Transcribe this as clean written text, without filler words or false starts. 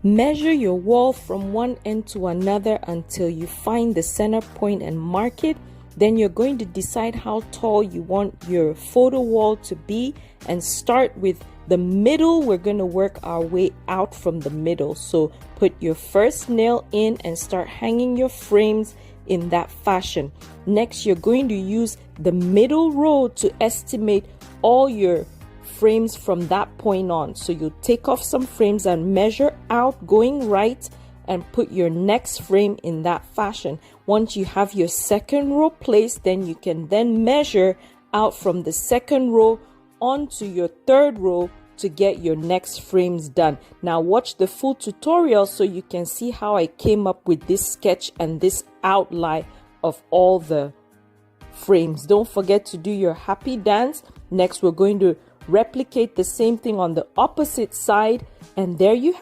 Measure your wall from one end to another until you find the center point and mark it. Then you're going to decide how tall you want your photo wall to be and start with the middle. We're going to work our way out from the middle. So put your first nail in and start hanging your frames in that fashion. Next, you're going to use the middle row to estimate all your frames from that point on. So you take off some frames and measure out going right and put your next frame in that fashion. Once you have your second row placed, then you can then measure out from the second row onto your third row to get your next frames done. Now watch the full tutorial so you can see how I came up with this sketch and this outline of all the frames. Don't forget to do your happy dance. Next, we're going to replicate the same thing on the opposite side, and there you have